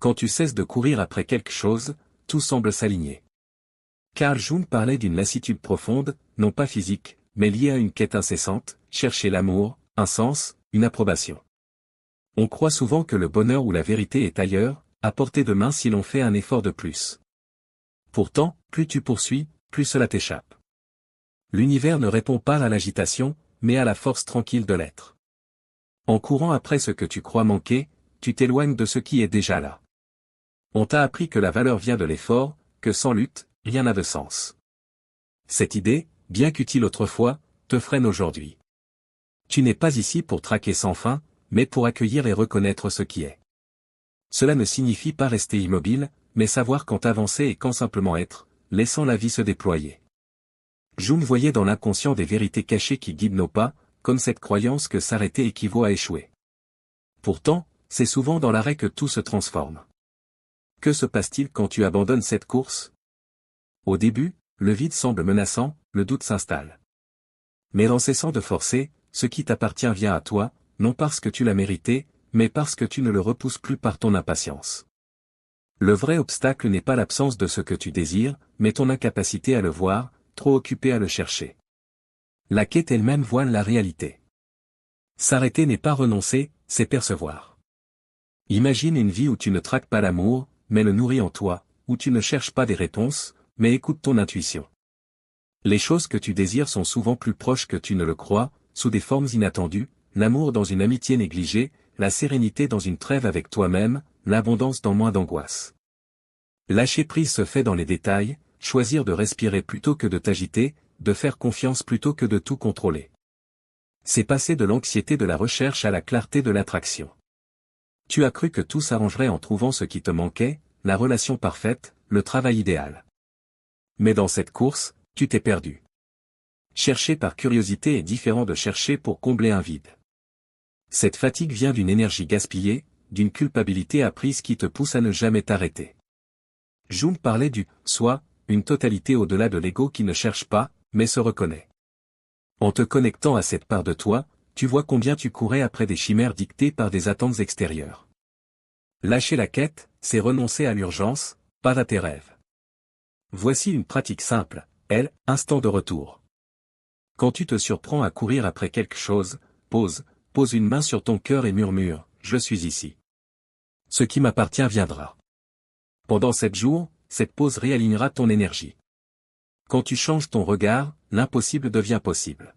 Quand tu cesses de courir après quelque chose, tout semble s'aligner. Carl Jung parlait d'une lassitude profonde, non pas physique, mais liée à une quête incessante, chercher l'amour, un sens, une approbation. On croit souvent que le bonheur ou la vérité est ailleurs, à portée de main si l'on fait un effort de plus. Pourtant, plus tu poursuis, plus cela t'échappe. L'univers ne répond pas à l'agitation, mais à la force tranquille de l'être. En courant après ce que tu crois manquer, tu t'éloignes de ce qui est déjà là. On t'a appris que la valeur vient de l'effort, que sans lutte, rien n'a de sens. Cette idée, bien qu'utile autrefois, te freine aujourd'hui. Tu n'es pas ici pour traquer sans fin, mais pour accueillir et reconnaître ce qui est. Cela ne signifie pas rester immobile, mais savoir quand avancer et quand simplement être, laissant la vie se déployer. Jung voyait dans l'inconscient des vérités cachées qui guident nos pas, comme cette croyance que s'arrêter équivaut à échouer. Pourtant, c'est souvent dans l'arrêt que tout se transforme. Que se passe-t-il quand tu abandonnes cette course? Au début, le vide semble menaçant, le doute s'installe. Mais en cessant de forcer, ce qui t'appartient vient à toi, non parce que tu l'as mérité, mais parce que tu ne le repousses plus par ton impatience. Le vrai obstacle n'est pas l'absence de ce que tu désires, mais ton incapacité à le voir, trop occupé à le chercher. La quête elle-même voile la réalité. S'arrêter n'est pas renoncer, c'est percevoir. Imagine une vie où tu ne traques pas l'amour, mais le nourris en toi, où tu ne cherches pas des réponses, mais écoutes ton intuition. Les choses que tu désires sont souvent plus proches que tu ne le crois, sous des formes inattendues, l'amour dans une amitié négligée, la sérénité dans une trêve avec toi-même, l'abondance dans moins d'angoisse. Lâcher prise se fait dans les détails, choisir de respirer plutôt que de t'agiter, de faire confiance plutôt que de tout contrôler. C'est passer de l'anxiété de la recherche à la clarté de l'attraction. Tu as cru que tout s'arrangerait en trouvant ce qui te manquait, la relation parfaite, le travail idéal. Mais dans cette course, tu t'es perdu. Chercher par curiosité est différent de chercher pour combler un vide. Cette fatigue vient d'une énergie gaspillée, d'une culpabilité apprise qui te pousse à ne jamais t'arrêter. Jung parlait du « soi », une totalité au-delà de l'ego qui ne cherche pas, mais se reconnaît. En te connectant à cette part de toi, tu vois combien tu courais après des chimères dictées par des attentes extérieures. Lâcher la quête, c'est renoncer à l'urgence, pas à tes rêves. Voici une pratique simple, instant de retour. Quand tu te surprends à courir après quelque chose, pose une main sur ton cœur et murmure, « Je suis ici. Ce qui m'appartient viendra. » Pendant 7 jours, cette pause réalignera ton énergie. Quand tu changes ton regard, l'impossible devient possible.